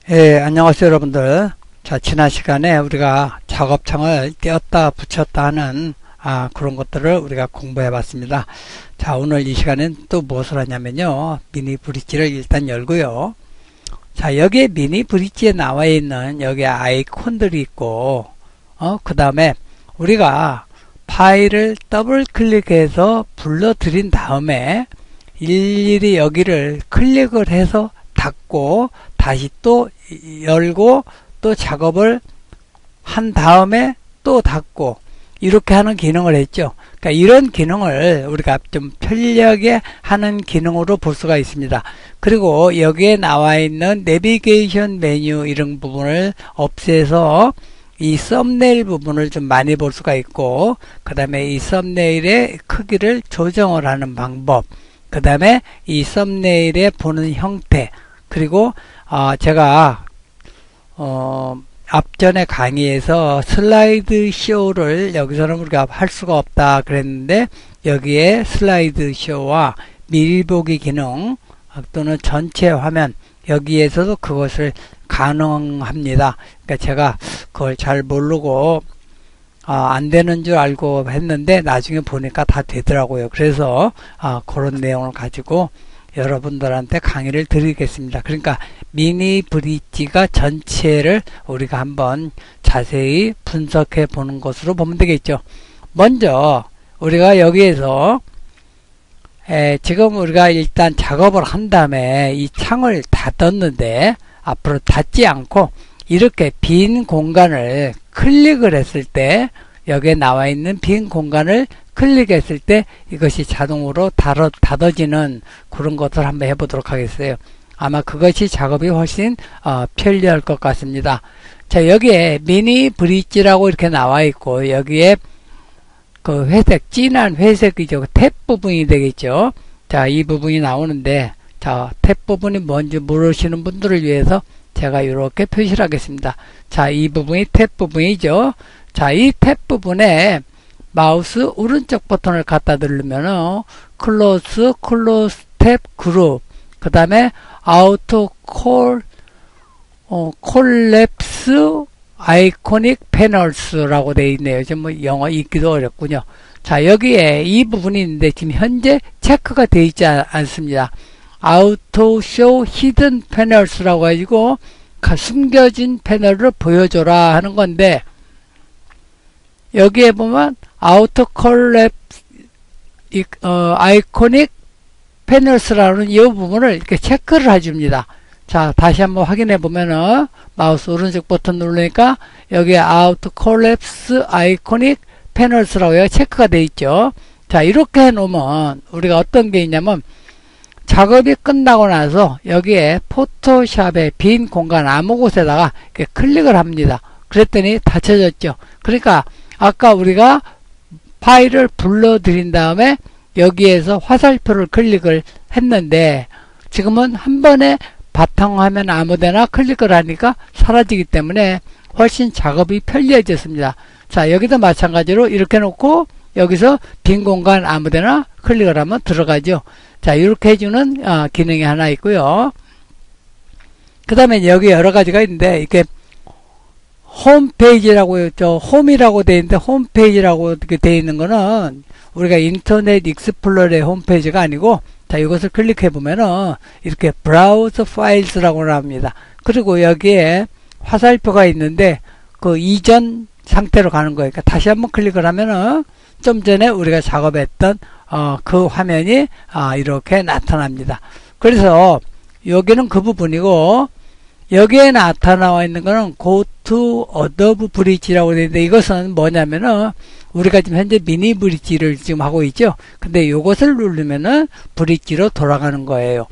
예, 안녕하세요, 여러분들. 자, 지난 시간에 우리가 작업창을 띄었다 붙였다 하는 그런 것들을 우리가 공부해 봤습니다. 자, 오늘 이 시간엔 또 무엇을 하냐면요. 미니 브릿지를 일단 열고요. 자, 여기에 미니 브릿지에 나와 있는 여기 아이콘들이 있고, 그 다음에 우리가 파일을 더블 클릭해서 불러들인 다음에 일일이 여기를 클릭을 해서 닫고 다시 또 열고 또 작업을 한 다음에 또 닫고 이렇게 하는 기능을 했죠. 그러니까 이런 기능을 우리가 좀 편리하게 하는 기능으로 볼 수가 있습니다. 그리고 여기에 나와 있는 내비게이션 메뉴 이런 부분을 없애서 이 썸네일 부분을 좀 많이 볼 수가 있고, 그 다음에 이 썸네일의 크기를 조정을 하는 방법, 그 다음에 이 썸네일의 보는 형태, 그리고 제가 앞전에 강의에서 슬라이드 쇼를 여기서는 우리가 할 수가 없다 그랬는데, 여기에 슬라이드 쇼와 미리 보기 기능 또는 전체 화면 여기에서도 그것을 가능합니다. 그러니까 제가 그걸 잘 모르고 안 되는 줄 알고 했는데 나중에 보니까 다 되더라고요. 그래서 그런 내용을 가지고 여러분들한테 강의를 드리겠습니다. 그러니까 미니 브릿지가 전체를 우리가 한번 자세히 분석해 보는 것으로 보면 되겠죠. 먼저 우리가 여기에서 지금 우리가 일단 작업을 한 다음에 이 창을 닫았는데 앞으로 닫지 않고 이렇게 빈 공간을 클릭을 했을 때 여기에 나와 있는 빈 공간을 클릭했을 때 이것이 자동으로 닫아지는 그런 것을 한번 해보도록 하겠어요. 아마 그것이 작업이 훨씬 편리할 것 같습니다. 자, 여기에 미니 브릿지라고 이렇게 나와 있고 여기에 그 회색, 진한 회색이죠. 탭 부분이 되겠죠. 자, 이 부분이 나오는데 자, 탭 부분이 뭔지 모르시는 분들을 위해서 제가 이렇게 표시를 하겠습니다. 자, 이 부분이 탭 부분이죠. 자, 이 탭 부분에 마우스 오른쪽 버튼을 갖다 누르면은 클로즈 탭 그룹, 그 다음에 아우토 콜랩스 아이코닉 패널스라고 되어 있네요. 지금 뭐 영어 읽기도 어렵군요. 자, 여기에 이 부분이 있는데 지금 현재 체크가 되어 있지 않습니다. 아우토 쇼 히든 패널스라고 해가지고 숨겨진 패널을 보여줘라 하는 건데, 여기에 보면 아우토 콜랩 아이코닉 패널스라는 이 부분을 이렇게 체크를 해줍니다. 자, 다시 한번 확인해 보면은 마우스 오른쪽 버튼 누르니까 여기에 아우토 콜랩스 아이코닉 패널스라고 체크가 되어 있죠. 자, 이렇게 해 놓으면 우리가 어떤 게 있냐면 작업이 끝나고 나서 여기에 포토샵의 빈 공간 아무 곳에다가 이렇게 클릭을 합니다. 그랬더니 닫혀졌죠. 그러니까 아까 우리가 파일을 불러들인 다음에 여기에서 화살표를 클릭을 했는데 지금은 한 번에 바탕화면 아무데나 클릭을 하니까 사라지기 때문에 훨씬 작업이 편리해졌습니다. 자, 여기도 마찬가지로 이렇게 놓고 여기서 빈 공간 아무데나 클릭을 하면 들어가죠. 자, 이렇게 해주는 기능이 하나 있고요. 그 다음에 여기 여러 가지가 있는데 이렇게 홈페이지라고 홈이라고 되어 있는데 홈페이지라고 이렇게 되어 있는 거는 우리가 인터넷 익스플로러의 홈페이지가 아니고, 자, 이것을 클릭해 보면은 이렇게 브라우저 파일스라고 나옵니다. 그리고 여기에 화살표가 있는데 그 이전 상태로 가는 거예요. 그러니까 다시 한번 클릭을 하면은 좀 전에 우리가 작업했던 그 화면이 이렇게 나타납니다. 그래서 여기는 그 부분이고, 여기에 나타나와 있는 거는 Go to Adobe Bridge라고 되어 있는데 이것은 뭐냐면은 우리가 지금 현재 미니 브릿지를 지금 하고 있죠. 근데 이것을 누르면은 브릿지로 돌아가는 거예요.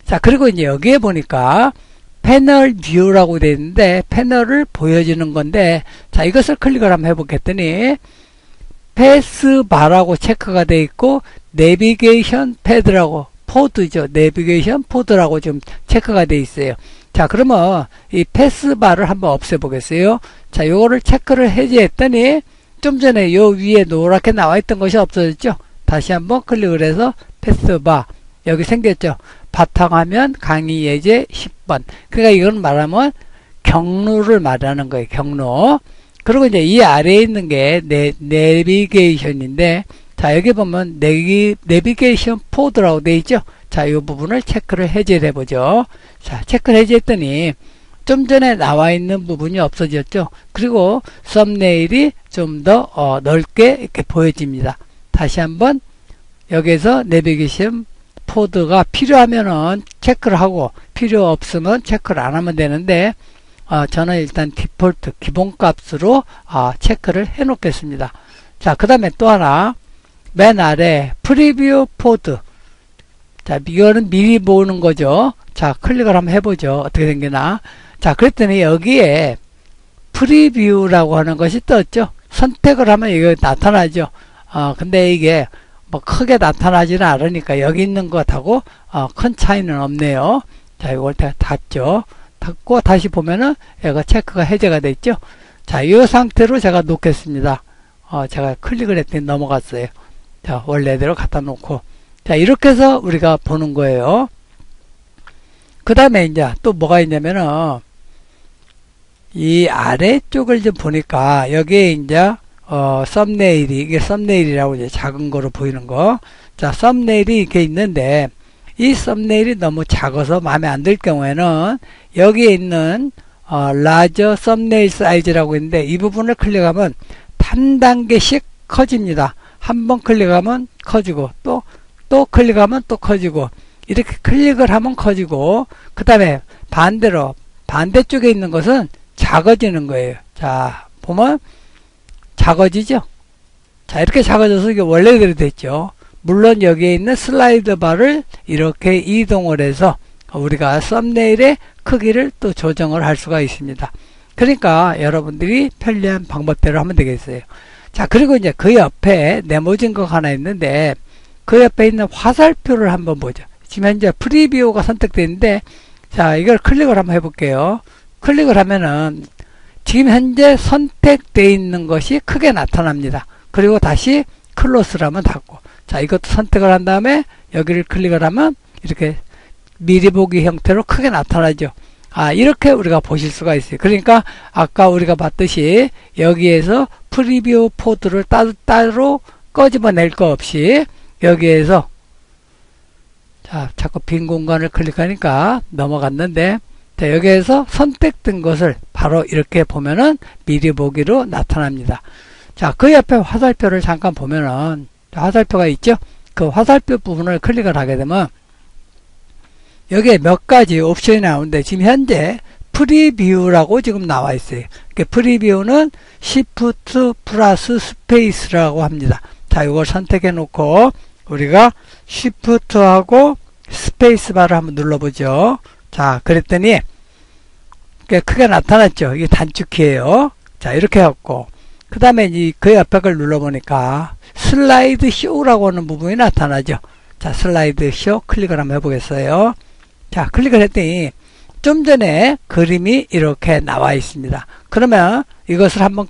자, 그리고 이제 여기에 보니까 패널 뷰라고 되어 있는데 패널을 보여주는 건데, 자, 이것을 클릭을 한번 해보겠더니 패스바라고 체크가 되어 있고 내비게이션 패드라고 포드죠. 내비게이션 포드라고 지금 체크가 되어 있어요. 자, 그러면 이 패스바를 한번 없애보겠어요. 자, 요거를 체크를 해제했더니 좀 전에 요 위에 노랗게 나와 있던 것이 없어졌죠. 다시 한번 클릭을 해서 패스바 여기 생겼죠. 바탕화면 강의 예제 10 10번. 그러니까 이건 말하면 경로를 말하는 거예요. 경로. 그리고 이제 이 아래에 있는 게 내비게이션인데, 자, 여기 보면 내비게이션 포드라고 되어 있죠? 자, 이 부분을 체크를 해제해 보죠. 자, 체크를 해제했더니 좀 전에 나와 있는 부분이 없어졌죠? 그리고 썸네일이 좀 더 넓게 이렇게 보여집니다. 다시 한번 여기에서 내비게이션 포드가 필요하면은 체크를 하고 필요 없으면 체크를 안 하면 되는데 저는 일단 디폴트 기본값으로 체크를 해 놓겠습니다. 자, 그 다음에 또 하나 맨 아래 프리뷰 포드. 자, 이거는 미리 보는 거죠. 자, 클릭을 한번 해보죠. 어떻게 생기나. 자, 그랬더니 여기에 프리뷰라고 하는 것이 떴죠. 선택을 하면 이거 나타나죠. 근데 이게 뭐 크게 나타나지는 않으니까 여기 있는 것하고 큰 차이는 없네요. 자, 이걸 닫죠. 닫고 다시 보면은 얘가 체크가 해제가 됐죠. 자, 이 상태로 제가 놓겠습니다. 제가 클릭을 했더니 넘어갔어요. 자, 원래대로 갖다 놓고. 자, 이렇게 해서 우리가 보는 거예요. 그 다음에 이제 또 뭐가 있냐면은 이 아래쪽을 좀 보니까 여기에 이제 썸네일이, 이게 썸네일이라고 이제 작은 거로 보이는 거. 자, 썸네일이 이렇게 있는데, 이 썸네일이 너무 작아서 마음에 안 들 경우에는, 여기에 있는, 라저 썸네일 사이즈라고 있는데, 이 부분을 클릭하면, 한 단계씩 커집니다. 한 번 클릭하면 커지고, 또 클릭하면 또 커지고, 이렇게 클릭을 하면 커지고, 그 다음에 반대로, 반대쪽에 있는 것은 작아지는 거예요. 자, 보면, 작아지죠? 자, 이렇게 작아져서 이게 원래대로 됐죠. 물론 여기에 있는 슬라이드 바를 이렇게 이동을 해서 우리가 썸네일의 크기를 또 조정을 할 수가 있습니다. 그러니까 여러분들이 편리한 방법대로 하면 되겠어요. 자, 그리고 이제 그 옆에 네모진 거 하나 있는데 그 옆에 있는 화살표를 한번 보죠. 지금 현재 프리뷰가 선택되어 있는데 자, 이걸 클릭을 한번 해볼게요. 클릭을 하면은 지금 현재 선택되어 있는 것이 크게 나타납니다. 그리고 다시 클로스를 하면 닫고. 자, 이것도 선택을 한 다음에 여기를 클릭을 하면 이렇게 미리 보기 형태로 크게 나타나죠. 이렇게 우리가 보실 수가 있어요. 그러니까 아까 우리가 봤듯이 여기에서 프리뷰 포드를 따로 꺼집어낼 거 없이 여기에서 자, 자꾸 빈 공간을 클릭하니까 넘어갔는데 자, 여기에서 선택된 것을 바로 이렇게 보면은 미리 보기로 나타납니다. 자, 그 옆에 화살표를 잠깐 보면은 화살표가 있죠? 그 화살표 부분을 클릭을 하게 되면 여기에 몇 가지 옵션이 나오는데 지금 현재 프리뷰라고 지금 나와 있어요. 프리뷰는 Shift 플러스 스페이스라고 합니다. 자, 이걸 선택해 놓고 우리가 Shift하고 스페이스 바를 한번 눌러보죠. 자, 그랬더니 크게 나타났죠. 이게 단축키예요. 자, 이렇게 해갖고 그 다음에 그 옆에 걸 눌러보니까 슬라이드 쇼라고 하는 부분이 나타나죠. 자, 슬라이드 쇼 클릭을 한번 해보겠어요. 자, 클릭을 했더니 좀 전에 그림이 이렇게 나와 있습니다. 그러면 이것을 한번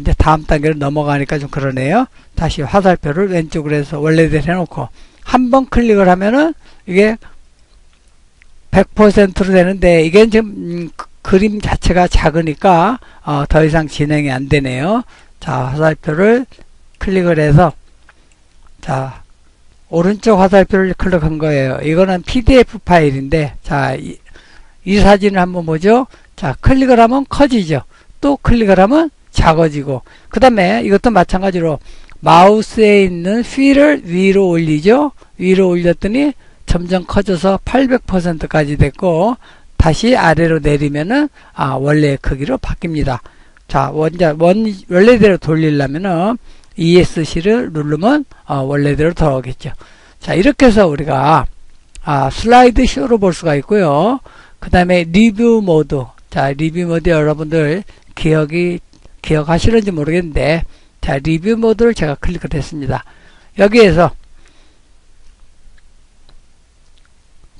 이제 다음 단계로 넘어가니까 좀 그러네요. 다시 화살표를 왼쪽으로 해서 원래대로 해놓고 한번 클릭을 하면은 이게 100%로 되는데 이게 지금 그림 자체가 작으니까 더 이상 진행이 안 되네요. 자, 화살표를 클릭을 해서 자, 오른쪽 화살표를 클릭한 거예요. 이거는 PDF 파일인데 자, 이 사진을 한번 보죠. 자, 클릭을 하면 커지죠. 또 클릭을 하면 작아지고 그 다음에 이것도 마찬가지로 마우스에 있는 휠을 위로 올리죠. 위로 올렸더니 점점 커져서 800%까지 됐고 다시 아래로 내리면은 원래의 크기로 바뀝니다. 자, 원래대로 돌리려면은 ESC를 누르면 원래대로 돌아오겠죠. 자, 이렇게 해서 우리가 슬라이드 쇼로 볼 수가 있고요. 그 다음에 리뷰 모드. 자, 리뷰 모드 여러분들 기억하시는지 모르겠는데 자, 리뷰 모드를 제가 클릭을 했습니다. 여기에서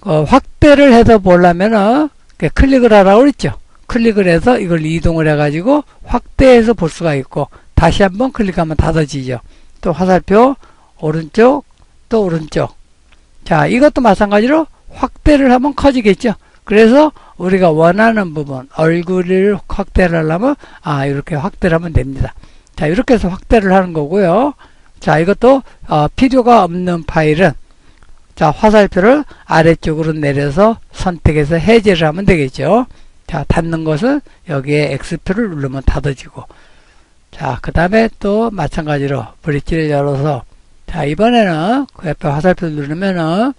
확대를 해서 보려면은 클릭을 하라고 그랬죠. 클릭을 해서 이걸 이동을 해가지고 확대해서 볼 수가 있고 다시 한번 클릭하면 닫아지죠. 또 화살표 오른쪽 또 오른쪽. 자, 이것도 마찬가지로 확대를 하면 커지겠죠. 그래서 우리가 원하는 부분, 얼굴을 확대를 하려면, 이렇게 확대를 하면 됩니다. 자, 이렇게 해서 확대를 하는 거고요. 자, 이것도, 필요가 없는 파일은, 자, 화살표를 아래쪽으로 내려서 선택해서 해제를 하면 되겠죠. 자, 닫는 것은 여기에 X표를 누르면 닫아지고. 자, 그 다음에 또 마찬가지로 브릿지를 열어서, 자, 이번에는 그 옆에 화살표를 누르면은,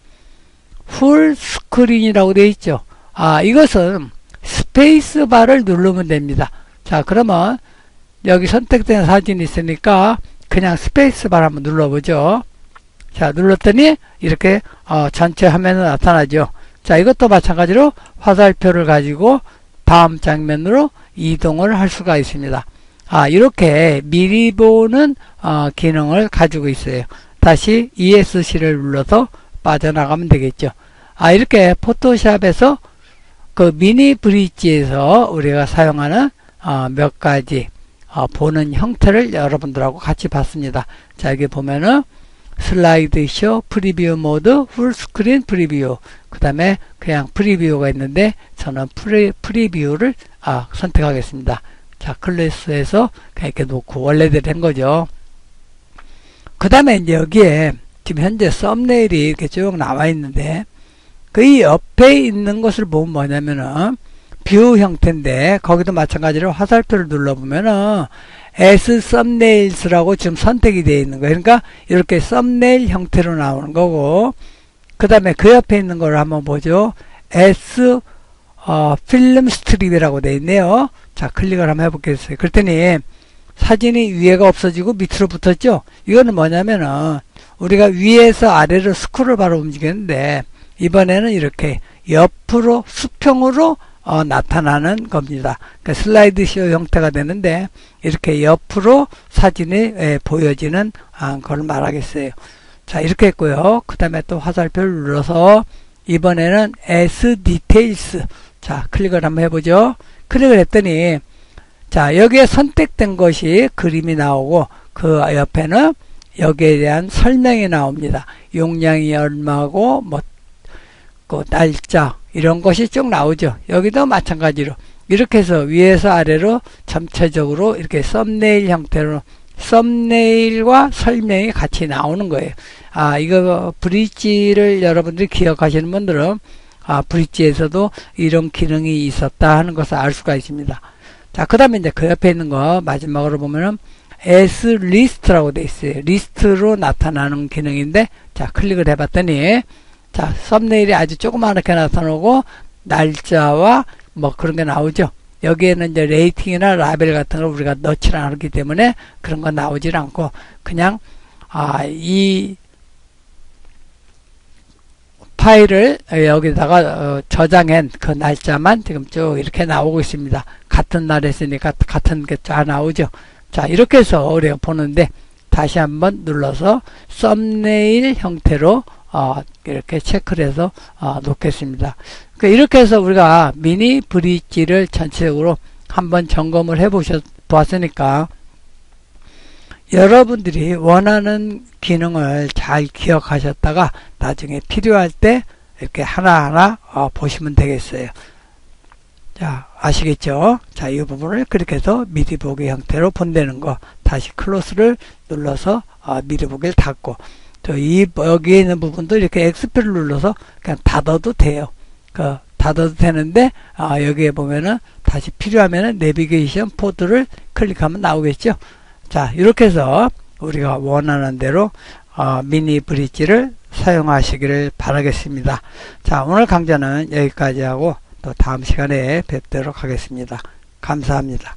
풀 스크린이라고 되어 있죠. 이것은 스페이스 바를 누르면 됩니다. 자, 그러면 여기 선택된 사진이 있으니까 그냥 스페이스 바를 한번 눌러보죠. 자, 눌렀더니 이렇게 전체 화면에 나타나죠. 자, 이것도 마찬가지로 화살표를 가지고 다음 장면으로 이동을 할 수가 있습니다. 이렇게 미리 보는 기능을 가지고 있어요. 다시 ESC를 눌러서 빠져나가면 되겠죠. 이렇게 포토샵에서 그 미니 브릿지에서 우리가 사용하는 몇 가지 보는 형태를 여러분들하고 같이 봤습니다. 자, 여기 보면은 슬라이드 쇼, 프리뷰 모드, 풀스크린 프리뷰, 그 다음에 그냥 프리뷰가 있는데 저는 프리뷰를 선택하겠습니다. 자, 클래스에서 그냥 이렇게 놓고 원래대로 한 거죠. 그 다음에 이제 여기에 지금 현재 썸네일이 이렇게 쭉 나와 있는데 그 옆에 있는 것을 보면 뭐냐면은 뷰 형태인데 거기도 마찬가지로 화살표를 눌러보면은 S 썸네일스라고 지금 선택이 되어 있는 거예요. 그러니까 이렇게 썸네일 형태로 나오는 거고 그 다음에 그 옆에 있는 걸 한번 보죠. S 필름 스트립이라고 되어 있네요. 자, 클릭을 한번 해보겠어요. 그랬더니 사진이 위에가 없어지고 밑으로 붙었죠. 이거는 뭐냐면은 우리가 위에서 아래로 스크롤 바로 움직이는데 이번에는 이렇게 옆으로 수평으로 나타나는 겁니다. 그러니까 슬라이드 쇼 형태가 되는데 이렇게 옆으로 사진이 보여지는 걸 말하겠어요. 자, 이렇게 했고요. 그 다음에 또 화살표를 눌러서 이번에는 S 디테일스, 자, 클릭을 한번 해보죠. 클릭을 했더니 자, 여기에 선택된 것이 그림이 나오고 그 옆에는 여기에 대한 설명이 나옵니다. 용량이 얼마고 뭐 그 날짜 이런 것이 쭉 나오죠. 여기도 마찬가지로 이렇게 해서 위에서 아래로 전체적으로 이렇게 썸네일 형태로 썸네일과 설명이 같이 나오는 거예요. 이거 브릿지를 여러분들이 기억하시는 분들은 브릿지에서도 이런 기능이 있었다 하는 것을 알 수가 있습니다. 자, 그 다음에 이제 그 옆에 있는 거 마지막으로 보면은 S 리스트라고 되어 있어요. 리스트로 나타나는 기능인데 자, 클릭을 해봤더니 자, 썸네일이 아주 조그맣게 나타나고 날짜와 뭐 그런 게 나오죠. 여기에는 이제 레이팅이나 라벨 같은 걸 우리가 넣지 않기 때문에 그런 건 나오질 않고 그냥 이 파일을 여기다가 저장한 그 날짜만 지금 쭉 이렇게 나오고 있습니다. 같은 날 했으니까 같은 게 쫙 나오죠. 자, 이렇게 해서 우리가 보는데 다시 한번 눌러서 썸네일 형태로 이렇게 체크를 해서 놓겠습니다. 그러니까 이렇게 해서 우리가 미니 브릿지를 전체적으로 한번 점검을 보았으니까 여러분들이 원하는 기능을 잘 기억하셨다가 나중에 필요할 때 이렇게 하나하나 보시면 되겠어요. 자, 아시겠죠? 자, 이 부분을 그렇게 해서 미리 보기 형태로 본다는 거. 다시 클로스를 눌러서 미리 보기를 닫고 또 여기에 있는 부분도 이렇게 X표를 눌러서 그냥 닫아도 돼요. 닫아도 되는데 여기에 보면은 다시 필요하면은 내비게이션 포드를 클릭하면 나오겠죠. 자, 이렇게 해서 우리가 원하는 대로 미니 브릿지를 사용하시기를 바라겠습니다. 자, 오늘 강좌는 여기까지 하고 또 다음 시간에 뵙도록 하겠습니다. 감사합니다.